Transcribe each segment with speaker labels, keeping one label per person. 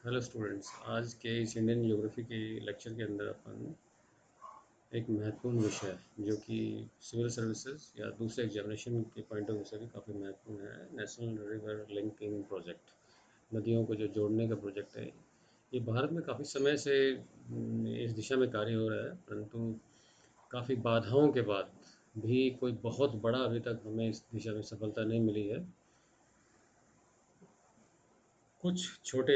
Speaker 1: Hello students, आज के इस इंडियन ज्योग्राफी के लेक्चर के अंदर अपन एक महत्वपूर्ण विषय जो कि सिविल सर्विसेज या दूसरे एग्जामिनेशन के पॉइंट ऑफ व्यू से भी काफ़ी महत्वपूर्ण है। नेशनल रिवर लिंकिंग प्रोजेक्ट, नदियों को जो जोड़ने का प्रोजेक्ट है। ये भारत में काफ़ी समय से इस दिशा में कार्य हो रहा है, परंतु काफ़ी बाधाओं के बाद भी कोई बहुत बड़ा अभी तक हमें इस दिशा में सफलता नहीं मिली है। कुछ छोटे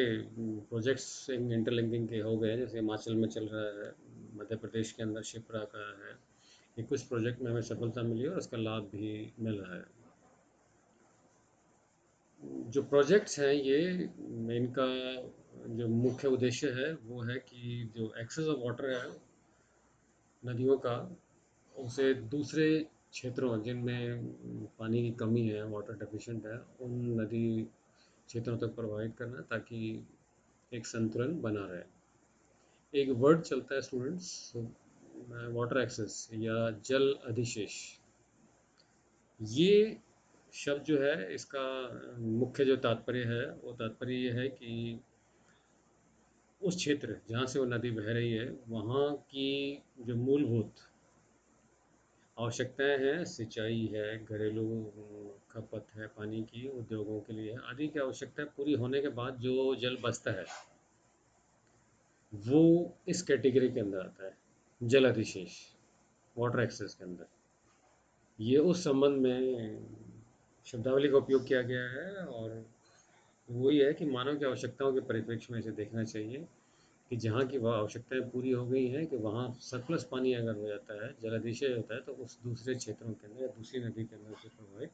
Speaker 1: प्रोजेक्ट्स इंटरलिंकिंग के हो गए, जैसे हिमाचल में चल रहा है, मध्य प्रदेश के अंदर शिप्रा का है। ये कुछ प्रोजेक्ट में हमें सफलता मिली है और उसका लाभ भी मिल रहा है। जो प्रोजेक्ट्स हैं ये, इनका जो मुख्य उद्देश्य है वो है कि जो एक्सेस ऑफ वाटर है नदियों का, उसे दूसरे क्षेत्रों जिनमें पानी की कमी है, वाटर डेफिशिएंट है, उन नदी क्षेत्रों तक प्रभावित करना, ताकि एक संतुलन बना रहे। एक वर्ड चलता है स्टूडेंट्स, वाटर एक्सेस या जल अधिशेष। ये शब्द जो है, इसका मुख्य जो तात्पर्य है वो तात्पर्य ये है कि उस क्षेत्र जहाँ से वो नदी बह रही है वहाँ की जो मूलभूत आवश्यकताएं हैं, सिंचाई है, घरेलू खपत है पानी की, उद्योगों के लिए आदि की आवश्यकताएं पूरी होने के बाद जो जल बचता है वो इस कैटेगरी के अंदर आता है, जल अधिशेष, वाटर एक्सेस के अंदर। ये उस संबंध में शब्दावली का उपयोग किया गया है, और वही है कि मानव की आवश्यकताओं के परिप्रेक्ष्य में इसे देखना चाहिए कि जहाँ की वह आवश्यकताएं पूरी हो गई हैं, कि वहाँ सरप्लस पानी अगर हो जाता है, जलाधिशय होता है, तो उस दूसरे क्षेत्रों के अंदर या दूसरी नदी के अंदर उसे प्रभावित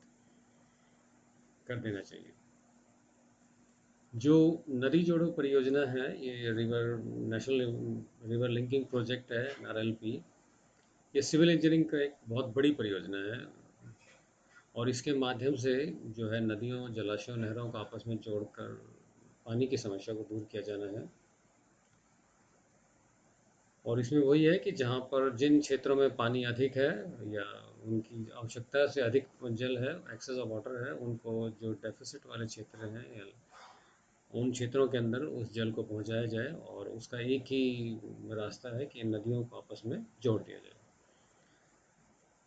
Speaker 1: कर देना चाहिए। जो नदी जोड़ो परियोजना है, ये नेशनल रिवर लिंकिंग प्रोजेक्ट है, NRLP। ये सिविल इंजीनियरिंग का एक बहुत बड़ी परियोजना है, और इसके माध्यम से जो है नदियों, जलाशयों, नहरों को आपस में जोड़कर पानी की समस्या को दूर किया जाना है। और इसमें वही है कि जहाँ पर जिन क्षेत्रों में पानी अधिक है या उनकी आवश्यकता से अधिक जल है, एक्सेस ऑफ वाटर है, उनको जो डेफिसिट वाले क्षेत्र हैं या उन क्षेत्रों के अंदर उस जल को पहुँचाया जाए, और उसका एक ही रास्ता है कि इन नदियों को आपस में जोड़ दिया जाए।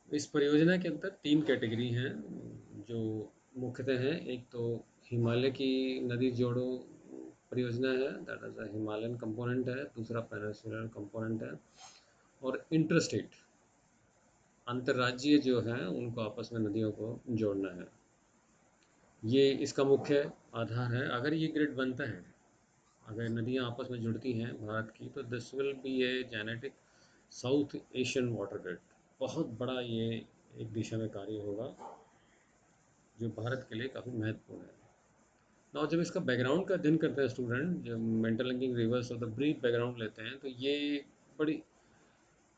Speaker 1: इस परियोजना के अंदर 3 कैटेगरी हैं जो मुख्यतः हैं। एक तो हिमालय की नदी जोड़ो परियोजना है, that is a Himalayan component है। दूसरा पेनिनसुलर कंपोनेंट है। और इंटरस्टेट, अंतर्राज्यीय जो हैं उनको आपस में नदियों को जोड़ना है। ये इसका मुख्य आधार है। अगर ये ग्रिड बनता है, अगर नदियाँ आपस में जुड़ती हैं भारत की, तो this will be a genetic south Asian water grid. बहुत बड़ा ये एक दिशा में कार्य होगा, जो भारत के लिए काफ़ी महत्वपूर्ण है। ना जब इसका बैकग्राउंड का अध्ययन करते हैं स्टूडेंट, जब मेंटल लिंकिंग रिवर्स और द ब्रीफ बैकग्राउंड लेते हैं, तो बड़ी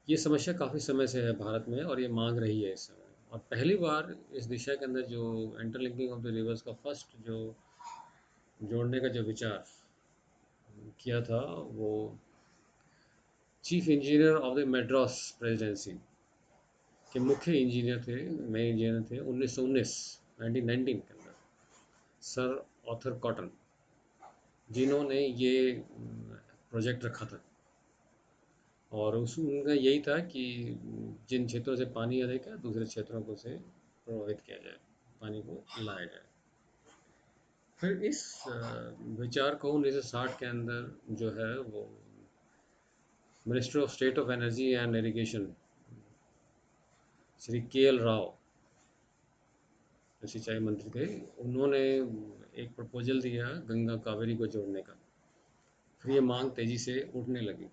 Speaker 1: ये समस्या काफ़ी समय से है भारत में, और ये मांग रही है इस समय। और पहली बार इस दिशा के अंदर जो इंटरलिंकिंग ऑफ द रिवर्स का फर्स्ट जो जोड़ने का जो विचार किया था, वो chief engineer of the Madras presidency के मुख्य इंजीनियर थे, नए इंजीनियर थे 1919 1919 के अंदर, सर ऑथर कॉटन, जिन्होंने ये प्रोजेक्ट रखा था। और उस उनका यही था कि जिन क्षेत्रों से पानी अधिक है, दूसरे क्षेत्रों को से प्रभावित किया जाए, पानी को लाया जाए। फिर इस विचार को 1960 के अंदर जो है वो minister of state of energy and irrigation Shri KL Rao, जो सिंचाई मंत्री थे, उन्होंने एक प्रपोजल दिया गंगा कावेरी को जोड़ने का। फिर ये मांग तेजी से उठने लगी।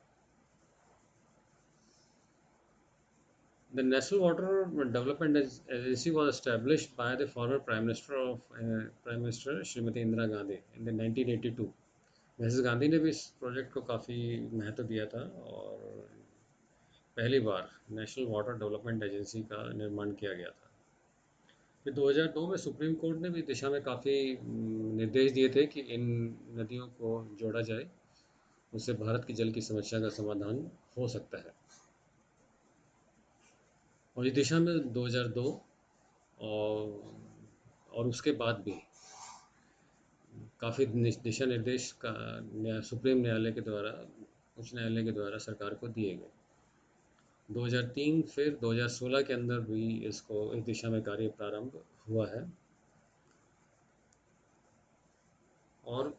Speaker 1: The National Water Development Agency was established by the former Prime Minister Shrimati Indira Gandhi in the 1982। Mrs Gandhi ने भी इस प्रोजेक्ट को काफ़ी महत्व दिया था, और पहली बार नेशनल वाटर डेवलपमेंट एजेंसी का निर्माण किया गया था। फिर 2002 में सुप्रीम कोर्ट ने भी दिशा में काफ़ी निर्देश दिए थे कि इन नदियों को जोड़ा जाए, उससे भारत की जल की समस्या का समाधान हो सकता है। और इस दिशा में 2002 और उसके बाद भी काफ़ी दिशा निर्देश का सुप्रीम न्यायालय के द्वारा, उच्च न्यायालय के द्वारा सरकार को दिए गए। 2003 फिर 2016 के अंदर भी इसको इस दिशा में कार्य प्रारंभ हुआ है। और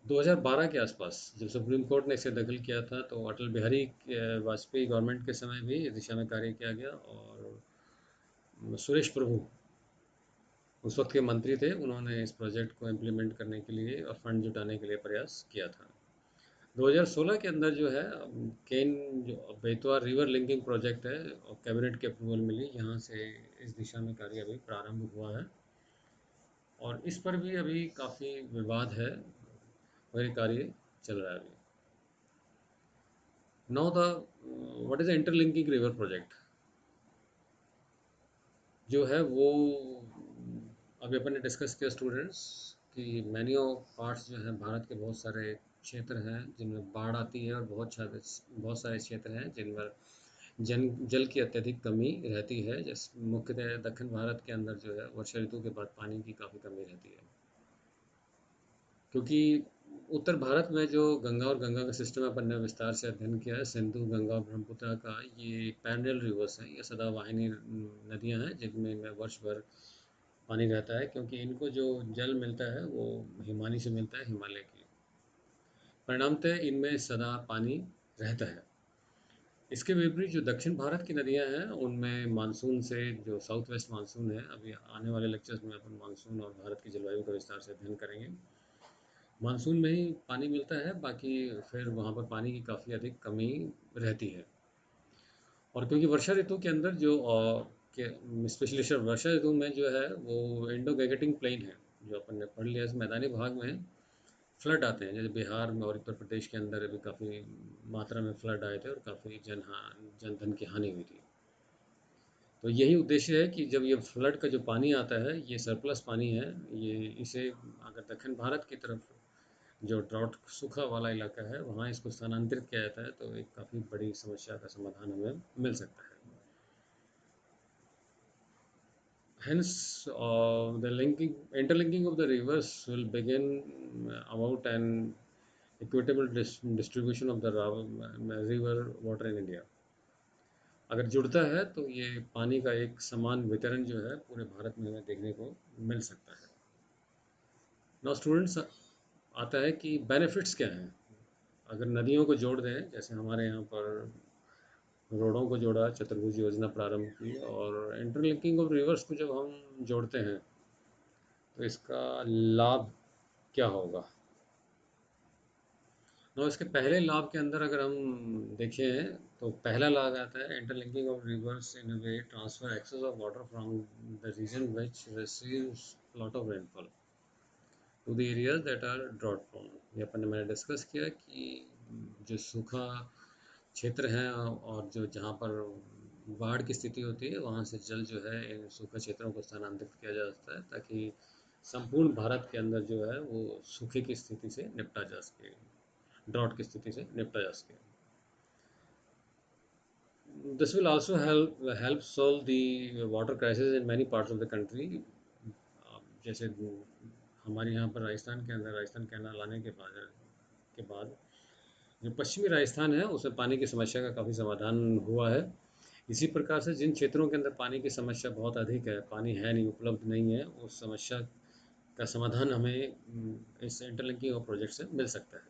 Speaker 1: 2012 के आसपास जब सुप्रीम कोर्ट ने इसे दखल किया था, तो अटल बिहारी वाजपेयी गवर्नमेंट के समय भी इस दिशा में कार्य किया गया, और सुरेश प्रभु उस वक्त के मंत्री थे, उन्होंने इस प्रोजेक्ट को इम्प्लीमेंट करने के लिए और फंड जुटाने के लिए प्रयास किया था। 2016 के अंदर जो है केन जो बेतवा रिवर लिंकिंग प्रोजेक्ट है, और कैबिनेट की अप्रूवल मिली, यहाँ से इस दिशा में कार्य अभी प्रारंभ हुआ है, और इस पर भी अभी काफ़ी विवाद है, वही कार्य चल रहा है अभी। Now the what is the interlinking river project जो है वो अभी अपन ने डिस्कस किया स्टूडेंट्स, कि मैनी ऑफ पार्ट्स जो हैं भारत के बहुत सारे क्षेत्र हैं जिनमें बाढ़ आती है, और बहुत सारे क्षेत्र हैं जिनमें जल की अत्यधिक कमी रहती है। जैसे मुख्यतः दक्षिण भारत के अंदर जो है वर्षा ऋतु के बाद पानी की काफ़ी कमी रहती है, क्योंकि उत्तर भारत में जो गंगा और गंगा का सिस्टम अपन ने विस्तार से अध्ययन किया है, सिंधु, गंगा और ब्रह्मपुत्र का, ये पैरेलल रिवर्स हैं, ये सदावाहिनी नदियां हैं जिनमें वर्ष भर पानी रहता है, क्योंकि इनको जो जल मिलता है वो हिमानी से मिलता है, हिमालय की। परिणामतः इनमें सदा पानी रहता है। इसके विपरीत जो दक्षिण भारत की नदियां हैं उनमें मानसून से, जो साउथ वेस्ट मानसून है, अभी आने वाले लेक्चर्स में अपन मानसून और भारत की जलवायु का विस्तार से अध्ययन करेंगे। मानसून में ही पानी मिलता है, बाकी फिर वहाँ पर पानी की काफ़ी अधिक कमी रहती है। और क्योंकि वर्षा ऋतु के अंदर जो स्पेशली वर्षा ऋतु में जो है वो इंडो गैगेटिंग प्लेन है, जो अपन ने पढ़ लिया, इस मैदानी भाग में फ्लड आते हैं, जैसे बिहार में और उत्तर प्रदेश के अंदर भी काफ़ी मात्रा में फ्लड आए थे, और काफ़ी जनधन की हानि हुई थी। तो यही उद्देश्य है कि जब ये फ्लड का जो पानी आता है, ये सरप्लस पानी है, ये इसे अगर दक्षिण भारत की तरफ जो ड्राउट सूखा वाला इलाका है वहाँ इसको स्थानांतरित किया जाता है, तो एक काफ़ी बड़ी समस्या का समाधान हमें मिल सकता है। Hence, the linking interlinking of the rivers will begin about an equitable distribution of the river water in India. अगर जुड़ता है तो ये पानी का एक समान वितरण जो है पूरे भारत में हमें देखने को मिल सकता है। नाउ स्टूडेंट्स, आता है कि बेनिफिट्स क्या हैं अगर नदियों को जोड़ दें, जैसे हमारे यहाँ पर रोडों को जोड़ा, चतुर्भुज योजना प्रारंभ की, और इंटरलिंकिंग ऑफ रिवर्स को जब हम जोड़ते हैं तो इसका लाभ क्या होगा। तो इसके पहले लाभ के अंदर अगर हम देखें तो पहला लाभ आता है interlinking of rivers in a way transfer excess of water from the region which receives lot of rainfall to the areas that are drought prone. ये अपन ने मैंने डिस्कस किया कि जो सूखा क्षेत्र हैं और जो जहाँ पर बाढ़ की स्थिति होती है वहाँ से जल जो है इन सूखे क्षेत्रों को स्थानांतरित किया जा सकता है, ताकि संपूर्ण भारत के अंदर जो है वो सूखे की स्थिति से निपटा जा सके, ड्रॉट की स्थिति से निपटा जा सके। This will also help solve the water crisis in many parts of the country. जैसे हमारे यहाँ पर राजस्थान के अंदर राजस्थान कैनाल आने के बाद जो पश्चिमी राजस्थान है उसमें पानी की समस्या का काफ़ी समाधान हुआ है। इसी प्रकार से जिन क्षेत्रों के अंदर पानी की समस्या बहुत अधिक है, पानी है नहीं, उपलब्ध नहीं है, उस समस्या का समाधान हमें इस इंटरलिंकिंग ऑफ प्रोजेक्ट से मिल सकता है।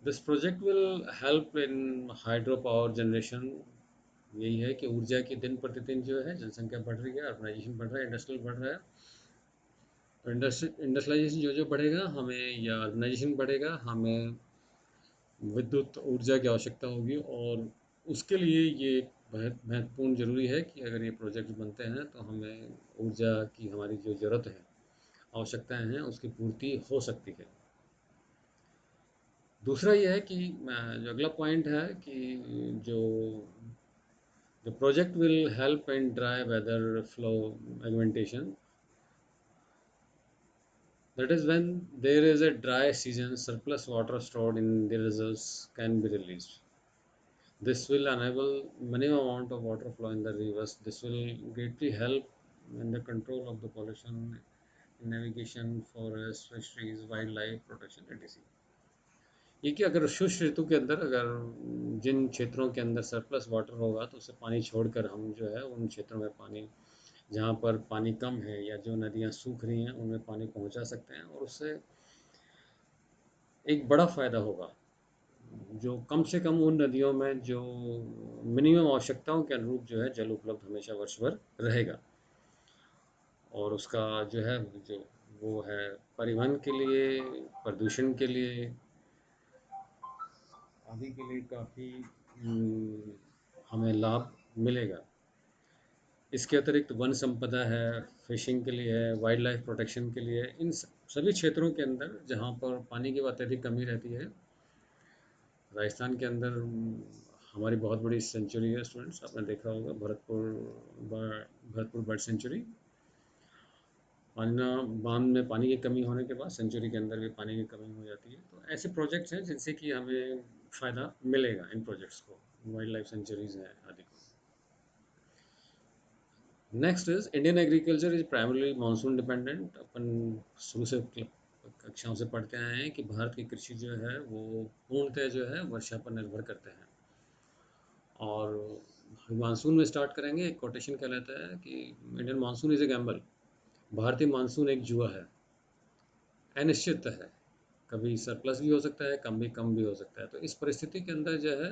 Speaker 1: This project will help in hydro power generation. यही है कि ऊर्जा की दिन प्रतिदिन जो है जनसंख्या बढ़ रही है, अर्बनाइजेशन बढ़ रहा है, इंडस्ट्रियल बढ़ रहा है, तो इंडस्ट्रियलाइजेशन जो जो बढ़ेगा हमें, या अर्बनाइजेशन बढ़ेगा, हमें विद्युत ऊर्जा की आवश्यकता होगी, और उसके लिए ये बहुत महत्वपूर्ण ज़रूरी है कि अगर ये प्रोजेक्ट बनते हैं तो हमें ऊर्जा की हमारी जो ज़रूरत है, आवश्यकताएं हैं, उसकी पूर्ति हो सकती है। दूसरा ये है कि जो अगला पॉइंट है कि जो the project will help in dry weather flow augmentation. That is, when there is a dry season, surplus water stored in the reserves can be released. This will enable minimum amount of water flow in the rivers. This will greatly help in the control of the pollution, navigation, forest, fisheries, wildlife protection, etc. ये कि अगर शुष्क ऋतु के अंदर अगर जिन क्षेत्रों के अंदर सरप्लस वाटर होगा तो उसे पानी छोड़कर हम जो है उन क्षेत्रों में पानी, जहाँ पर पानी कम है या जो नदियाँ सूख रही हैं उनमें पानी पहुँचा सकते हैं, और उससे एक बड़ा फ़ायदा होगा। जो कम से कम उन नदियों में जो मिनिमम आवश्यकताओं के अनुरूप जो है जल उपलब्ध हमेशा वर्ष भर रहेगा, और उसका जो है जो वो है परिवहन के लिए, प्रदूषण के लिए आदि के लिए काफ़ी हमें लाभ मिलेगा। इसके अतिरिक्त वन संपदा है, फिशिंग के लिए है, वाइल्ड लाइफ प्रोटेक्शन के लिए, इन सभी क्षेत्रों के अंदर जहाँ पर पानी की अत्यधिक कमी रहती है। राजस्थान के अंदर हमारी बहुत बड़ी सेंचुरी है स्टूडेंट्स, आपने देखा होगा भरतपुर बर्ड सेंचुरी। पानी बांध में पानी की कमी होने के बाद सेंचुरी के अंदर भी पानी की कमी हो जाती है। तो ऐसे प्रोजेक्ट्स हैं जिनसे कि हमें फ़ायदा मिलेगा इन प्रोजेक्ट्स को, वाइल्ड लाइफ सेंचुरीज हैं आदि को। Next is Indian agriculture is primarily monsoon dependent. अपन शुरू से कक्षाओं से पढ़ते आए हैं कि भारत की कृषि जो है वो पूर्णतः जो है वर्षा पर निर्भर करते हैं। और मानसून में स्टार्ट करेंगे, एक कोटेशन कहलाता है कि Indian monsoon is a Gamble. भारतीय मानसून एक जुआ है, अनिश्चित है, कभी सरप्लस भी हो सकता है, कम भी हो सकता है। तो इस परिस्थिति के अंदर जो है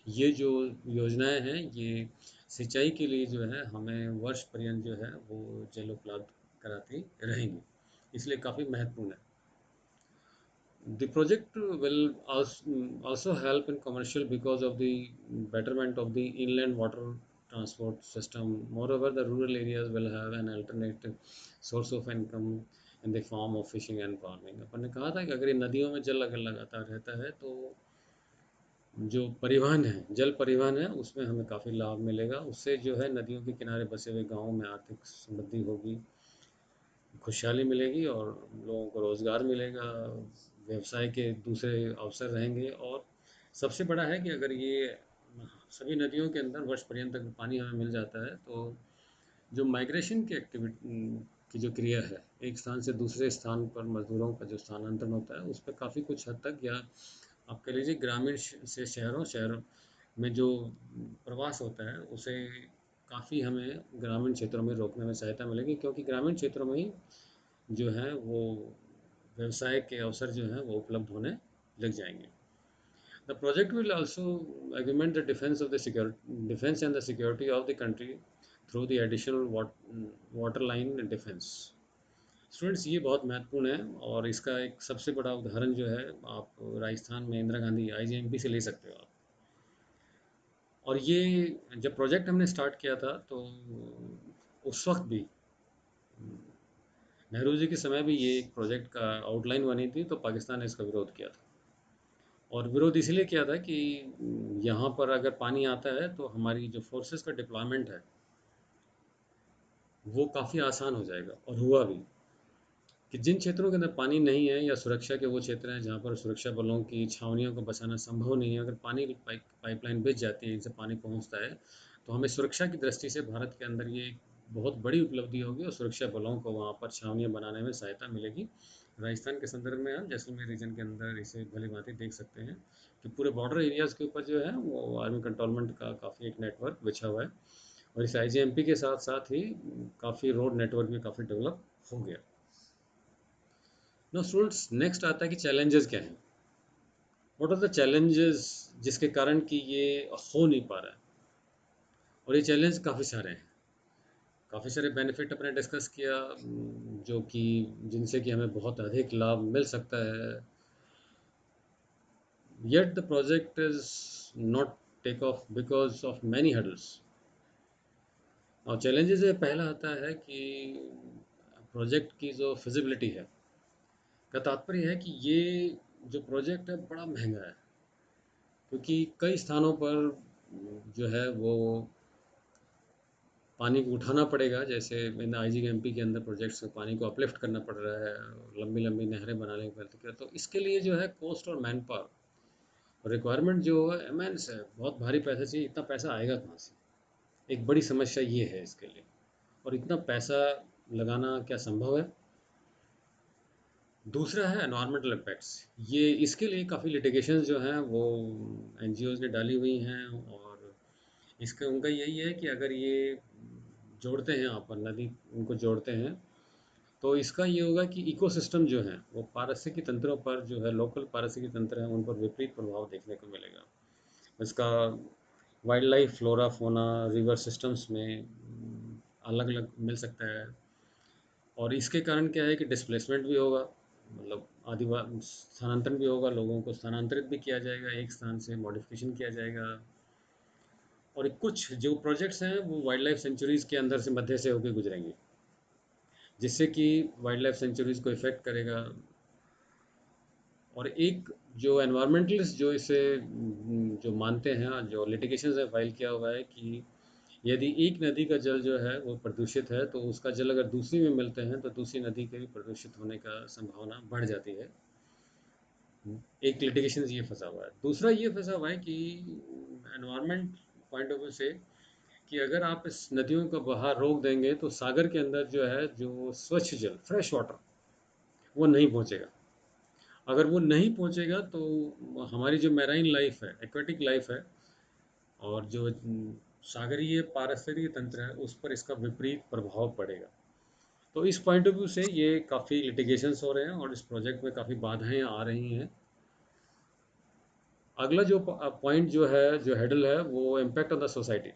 Speaker 1: ये जो योजनाएं हैं ये सिंचाई के लिए जो है हमें वर्ष पर्यंत जो है वो जल उपलब्ध कराती रहेंगी, इसलिए काफ़ी महत्वपूर्ण है। The project will also help in commercial because of the betterment of the inland water transport system. Moreover, the rural areas will have an alternative source of income in the form of fishing and farming. अपन ने कहा था कि अगर ये नदियों में जल अगर लगातार रहता है तो जो परिवहन है, जल परिवहन है, उसमें हमें काफ़ी लाभ मिलेगा। उससे जो है नदियों के किनारे बसे हुए गाँवों में आर्थिक समृद्धि होगी, खुशहाली मिलेगी, और लोगों को रोज़गार मिलेगा, व्यवसाय के दूसरे अवसर रहेंगे। और सबसे बड़ा है कि अगर ये सभी नदियों के अंदर वर्ष पर्यंत अगर पानी हमें मिल जाता है तो जो माइग्रेशन की एक्टिविटी की जो क्रिया है, एक स्थान से दूसरे स्थान पर मजदूरों का जो स्थानांतरण होता है उस पर काफ़ी कुछ हद तक, या आप कह लीजिए ग्रामीण से शहरों में जो प्रवास होता है उसे काफ़ी हमें ग्रामीण क्षेत्रों में रोकने में सहायता मिलेगी, क्योंकि ग्रामीण क्षेत्रों में ही जो है वो व्यवसाय के अवसर जो हैं वो उपलब्ध होने लग जाएंगे। The project will also augment the defense and the security of the country through the additional water line defense. Students ये बहुत महत्वपूर्ण है, और इसका एक सबसे बड़ा उदाहरण जो है आप राजस्थान में इंदिरा गांधी आईजीएमपी से ले सकते हो आप। और ये जब प्रोजेक्ट हमने स्टार्ट किया था तो उस वक्त भी नेहरू जी के समय भी ये एक प्रोजेक्ट का आउटलाइन बनी थी, तो पाकिस्तान ने इसका विरोध किया था। और विरोध इसलिए किया था कि यहाँ पर अगर पानी आता है तो हमारी जो फोर्सेस का डिप्लॉयमेंट है वो काफ़ी आसान हो जाएगा, और हुआ भी। कि जिन क्षेत्रों के अंदर पानी नहीं है या सुरक्षा के वो क्षेत्र हैं जहाँ पर सुरक्षा बलों की छावनियों को बचाना संभव नहीं है, अगर पानी की पाइपलाइन बिछ जाती है, इनसे पानी पहुँचता है, तो हमें सुरक्षा की दृष्टि से भारत के अंदर ये एक बहुत बड़ी उपलब्धि होगी, और सुरक्षा बलों को वहाँ पर छावनियाँ बनाने में सहायता मिलेगी। राजस्थान के संदर्भ में आप जैसलमेर रीजन के अंदर इसे भली भांति देख सकते हैं कि पूरे बॉर्डर एरियाज़ के ऊपर जो है वो आर्मी कंट्रोलमेंट का काफ़ी एक नेटवर्क बिछा हुआ है, और इस आईजीएमपी के साथ साथ ही काफ़ी रोड नेटवर्क भी काफ़ी डेवलप हो गया। नो स्टूडेंट्स, नेक्स्ट आता है कि चैलेंजेस क्या हैं, व्हाट आर द चैलेंजेस जिसके कारण कि ये हो नहीं पा रहा है। और ये चैलेंज काफ़ी सारे हैं, काफ़ी सारे बेनिफिट अपने डिस्कस किया, जो कि जिनसे कि हमें बहुत अधिक लाभ मिल सकता है। Yet the project is not take off because of many hurdles. और चैलेंजेस में पहला आता है कि प्रोजेक्ट की जो फिजिबिलिटी है, का तात्पर्य है कि ये जो प्रोजेक्ट है बड़ा महंगा है, क्योंकि कई स्थानों पर जो है वो पानी को उठाना पड़ेगा। जैसे इन आईजीएमपी के अंदर प्रोजेक्ट्स में पानी को अपलिफ्ट करना पड़ रहा है, लंबी लंबी नहरें बनाने पड़ती है, तो इसके लिए जो है कॉस्ट और मैन पावर रिक्वायरमेंट जो है इमेंस है, बहुत भारी पैसा चाहिए। इतना पैसा आएगा कहाँ से, एक बड़ी समस्या ये है इसके लिए। और इतना पैसा लगाना क्या संभव है? दूसरा है एनवायरमेंटल इम्पैक्ट्स। ये इसके लिए काफ़ी लिटिगेशंस जो हैं वो एनजीओज़ ने डाली हुई हैं, और इसका उनका यही है कि अगर ये जोड़ते हैं, आप नदी उनको जोड़ते हैं, तो इसका ये होगा कि इकोसिस्टम जो है वो पारिस्थितिकी तंत्रों पर, जो है लोकल पारिस्थितिकी तंत्र है, उन पर विपरीत प्रभाव देखने को मिलेगा। इसका wild life, flora fauna, river systems में अलग अलग मिल सकता है। और इसके कारण क्या है कि डिस्प्लेसमेंट भी होगा, मतलब आदिवासी स्थानांतरण भी होगा, लोगों को स्थानांतरित भी किया जाएगा, एक स्थान से मॉडिफिकेशन किया जाएगा। और कुछ जो प्रोजेक्ट्स हैं वो वाइल्ड लाइफ सेंचुरीज़ के अंदर से, मध्य से होकर गुजरेंगे, जिससे कि वाइल्ड लाइफ सेंचुरीज़ को इफ़ेक्ट करेगा। और एक जो एनवायरमेंटलिस्ट जो इसे जो मानते हैं, जो लिटिगेशन है फाइल किया हुआ है कि यदि एक नदी का जल जो है वो प्रदूषित है, तो उसका जल अगर दूसरी में मिलते हैं तो दूसरी नदी के भी प्रदूषित होने का संभावना बढ़ जाती है। एक लिटिगेशन ये फंसा हुआ है। दूसरा ये फंसा हुआ है कि एनवायरमेंट पॉइंट ऑफ व्यू से, कि अगर आप इस नदियों का बहाव रोक देंगे तो सागर के अंदर जो है, जो स्वच्छ जल, फ्रेश वाटर, वो नहीं पहुंचेगा। अगर वो नहीं पहुंचेगा तो हमारी जो मैराइन लाइफ है, एक्वेटिक लाइफ है, और जो सागरीय पारिस्थितिकी तंत्र है, उस पर इसका विपरीत प्रभाव पड़ेगा। तो इस पॉइंट ऑफ व्यू से ये काफ़ी लिटिगेशंस हो रहे हैं और इस प्रोजेक्ट में काफ़ी बाधाएं आ रही हैं। अगला जो पॉइंट जो है, जो हेडल है, वो इम्पैक्ट ऑन द सोसाइटी।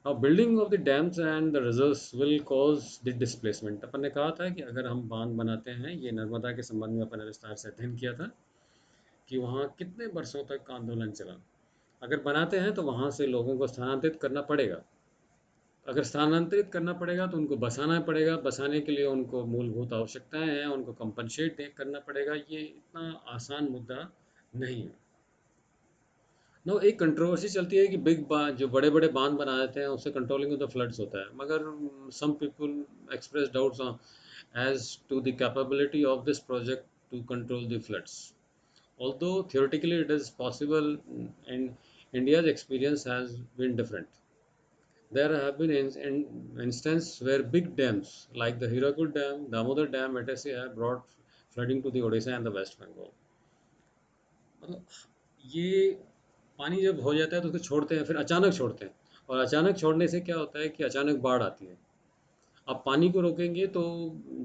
Speaker 1: अब building of the dams and the reserves will cause the displacement. अपन ने कहा था कि अगर हम बांध बनाते हैं, ये नर्मदा के संबंध में अपन ने विस्तार से अध्ययन किया था कि वहाँ कितने वर्षों तक आंदोलन चला। अगर बनाते हैं तो वहाँ से लोगों को स्थानांतरित करना पड़ेगा। अगर स्थानांतरित करना पड़ेगा तो उनको बसाना पड़ेगा, बसाने के लिए उनको मूलभूत आवश्यकताएं हैं, उनको कंपनसेट करना पड़ेगा। ये इतना आसान मुद्दा नहीं है। नो, एक कंट्रोवर्सी चलती है कि जो बड़े बड़े बांध बना देते हैं उससे कंट्रोलिंग ऑफ द फ्लड्स होता है, मगर some people express doubts as to the capability of this project to control the floods. Although theoretically it is possible, and India's experience has been different. There have been instances where big dams like the Hirakud Dam, Damodar Dam, etc. have brought flooding to the Odisha and the West Bengal. मतलब ये पानी जब हो जाता है तो उसको छोड़ते हैं, फिर अचानक छोड़ते हैं, और अचानक छोड़ने से क्या होता है कि अचानक बाढ़ आती है। आप पानी को रोकेंगे तो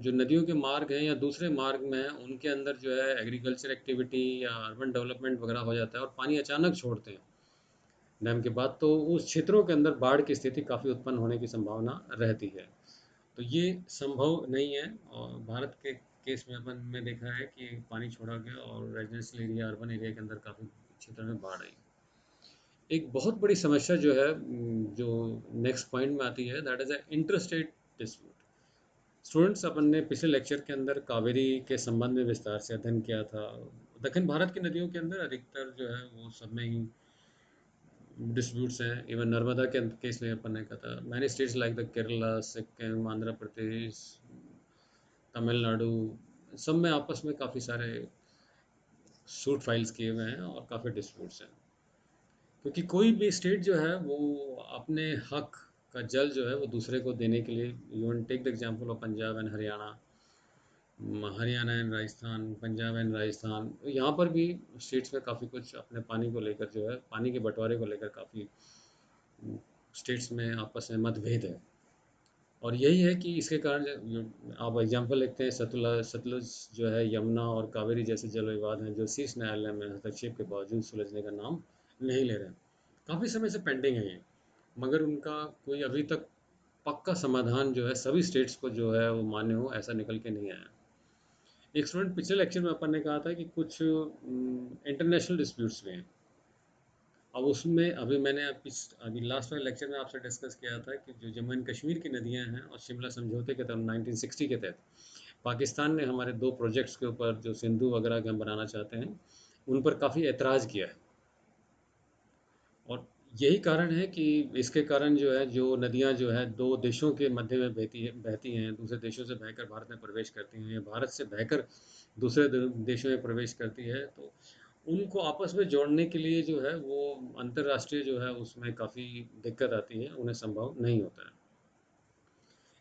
Speaker 1: जो नदियों के मार्ग हैं या दूसरे मार्ग में हैं, उनके अंदर जो है एग्रीकल्चर एक्टिविटी या अर्बन डेवलपमेंट वगैरह हो जाता है, और पानी अचानक छोड़ते हैं डैम के बाद, तो उस क्षेत्रों के अंदर बाढ़ की स्थिति काफ़ी उत्पन्न होने की संभावना रहती है। तो ये संभव नहीं है। और भारत के केस में अपन में देखा है कि पानी छोड़ा गया और रेजिडेंशियल एरिया, अर्बन एरिया के अंदर काफ़ी क्षेत्रों में बाढ़ आई। एक बहुत बड़ी समस्या जो है, जो नेक्स्ट पॉइंट में आती है, that is a interstate dispute. Students, अपन ने पिछले लेक्चर के अंदर कावेरी के संबंध में विस्तार से अध्ययन किया था। दक्षिण भारत की नदियों के अंदर अधिकतर जो है वो सब में ही डिस्प्यूट्स हैं। इवन नर्मदा के केस में अपन ने कहा था, many states like the Kerala, Sikkim, Andhra Pradesh, Tamil Nadu, सब में आपस में काफ़ी सारे सूट फाइल्स किए हुए हैं और काफ़ी डिस्प्यूट्स हैं। क्योंकि कोई भी स्टेट जो है वो अपने हक का जल जो है वो दूसरे को देने के लिए, you take the example of Punjab and Haryana, Haryana and Rajasthan, Punjab and Rajasthan, यहाँ पर भी स्टेट्स में काफ़ी कुछ अपने पानी को लेकर जो है, पानी के बंटवारे को लेकर काफ़ी स्टेट्स में आपस में मतभेद है। और यही है कि इसके कारण आप एग्जांपल लिखते हैं, सतलुज जो है, यमुना और कावेरी जैसे जल विवाद हैं जो शीर्ष न्यायालय में हस्तक्षेप के बावजूद सुलझने का नाम नहीं ले रहे हैं। काफ़ी समय से पेंडिंग है ये, मगर उनका कोई अभी तक पक्का समाधान जो है सभी स्टेट्स को जो है वो मान्य हो, ऐसा निकल के नहीं आया। एक स्टूडेंट, पिछले लेक्चर में अपन ने कहा था कि कुछ इंटरनेशनल डिस्प्यूट्स भी हैं। अब उसमें अभी लास्ट वाले लेक्चर में आपसे डिस्कस किया था कि जो जम्मू एंड कश्मीर की नदियां हैं, और शिमला समझौते के तहत 1960 के तहत पाकिस्तान ने हमारे दो प्रोजेक्ट्स के ऊपर, जो सिंधु वगैरह के हम बनाना चाहते हैं, उन पर काफ़ी ऐतराज़ किया है। और यही कारण है कि इसके कारण जो है, जो नदियां जो है दो देशों के मध्य में बहती हैं, दूसरे देशों से बहकर भारत में प्रवेश करती हैं, या भारत से बहकर दूसरे देशों में प्रवेश करती है, तो उनको आपस में जोड़ने के लिए जो है वो अंतर्राष्ट्रीय जो है उसमें काफ़ी दिक्कत आती है, उन्हें संभव नहीं होता है।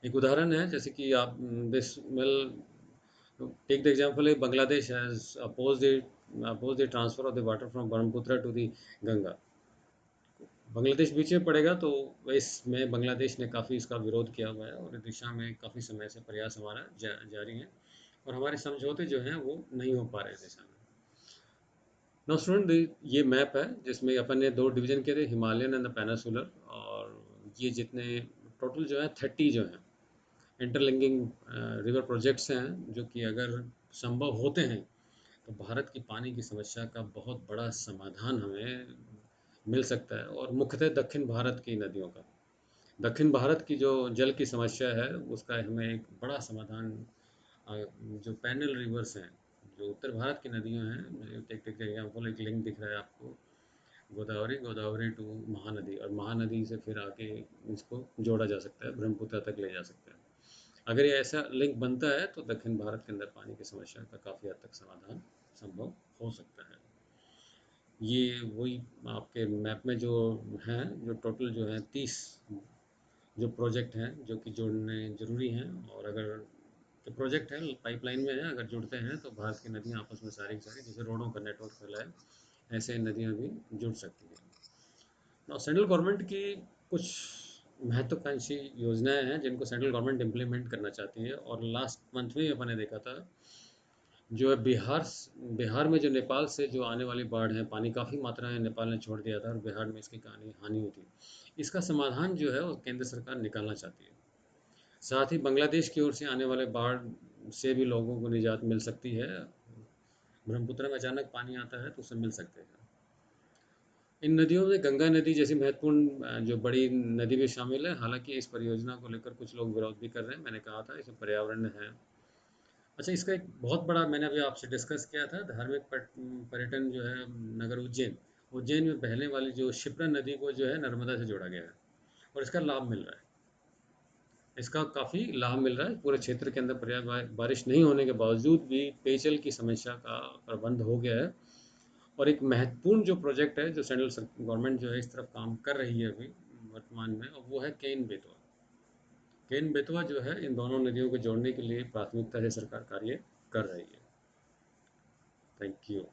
Speaker 1: एक उदाहरण है जैसे कि आप this will take the example है Bangladesh has oppose the transfer of the water from Brahmaputra to the Ganga. Bangladesh बीच में पड़ेगा तो इसमें बांग्लादेश ने काफ़ी इसका विरोध किया हुआ है और इस दिशा में काफ़ी समय से प्रयास हमारा जारी है और हमारे समझौते जो हैं वो नहीं हो पा रहे इस दिशा में। नाउ स्टूडेंट, ये मैप है जिसमें अपन ने दो डिवीजन किए थे, हिमालयन एंड द पेनिसुलर। और ये जितने टोटल जो है 30 जो हैं इंटरलिंकिंग रिवर प्रोजेक्ट्स हैं, जो कि अगर संभव होते हैं तो भारत की पानी की समस्या का बहुत बड़ा समाधान हमें मिल सकता है, और मुख्यतः दक्षिण भारत की नदियों का। दक्षिण भारत की जो जल की समस्या है उसका हमें एक बड़ा समाधान जो पैनल रिवर्स हैं, जो उत्तर भारत की नदियाँ हैं, टेक टेक एग्जाम्पल एक लिंक दिख रहा है आपको, गोदावरी, गोदावरी टू महानदी, और महानदी से फिर आगे इसको जोड़ा जा सकता है, ब्रह्मपुत्र तक ले जा सकते हैं। अगर ये ऐसा लिंक बनता है तो दक्षिण भारत के अंदर पानी की समस्या का काफ़ी हद तक समाधान संभव हो सकता है। ये वही आपके मैप में जो हैं, जो टोटल जो है 30 जो प्रोजेक्ट हैं जो कि जोड़ने ज़रूरी हैं, और अगर जो प्रोजेक्ट है पाइपलाइन में है, अगर जुड़ते हैं तो भारत की नदियाँ आपस में सारी की सारी, जैसे रोडों का नेटवर्क फैला है ऐसे नदियाँ भी जुड़ सकती हैं। और सेंट्रल गवर्नमेंट की कुछ महत्वाकांक्षी योजनाएं हैं जिनको सेंट्रल गवर्नमेंट इम्प्लीमेंट करना चाहती है, और लास्ट मंथ में अपन ने देखा था जो है बिहार में जो नेपाल से जो आने वाली बाढ़ है, पानी काफ़ी मात्रा में नेपाल ने छोड़ दिया था और बिहार में इसकी कहानी हानि हुई थी। इसका समाधान जो है वो केंद्र सरकार निकालना चाहती है। साथ ही बांग्लादेश की ओर से आने वाले बाढ़ से भी लोगों को निजात मिल सकती है। ब्रह्मपुत्र में अचानक पानी आता है तो उससे मिल सकते हैं। इन नदियों में गंगा नदी जैसी महत्वपूर्ण जो बड़ी नदी भी शामिल है। हालांकि इस परियोजना को लेकर कुछ लोग विरोध भी कर रहे हैं। मैंने कहा था इसमें पर्यावरण है। अच्छा, इसका एक बहुत बड़ा मैंने अभी आपसे डिस्कस किया था, धार्मिक पर्यटन जो है नगर उज्जैन। उज्जैन में बहने वाली जो क्षिप्रा नदी को जो है नर्मदा से जोड़ा गया है, और इसका लाभ मिल रहा है। इसका काफ़ी लाभ मिल रहा है। पूरे क्षेत्र के अंदर पर्याप्त बारिश नहीं होने के बावजूद भी पेयजल की समस्या का प्रबंध हो गया है। और एक महत्वपूर्ण जो प्रोजेक्ट है जो सेंट्रल गवर्नमेंट जो है इस तरफ काम कर रही है अभी वर्तमान में, और वो है केन बेतवा। केन बेतवा जो है इन दोनों नदियों को जोड़ने के लिए प्राथमिकता से सरकार कार्य कर रही है। Thank you.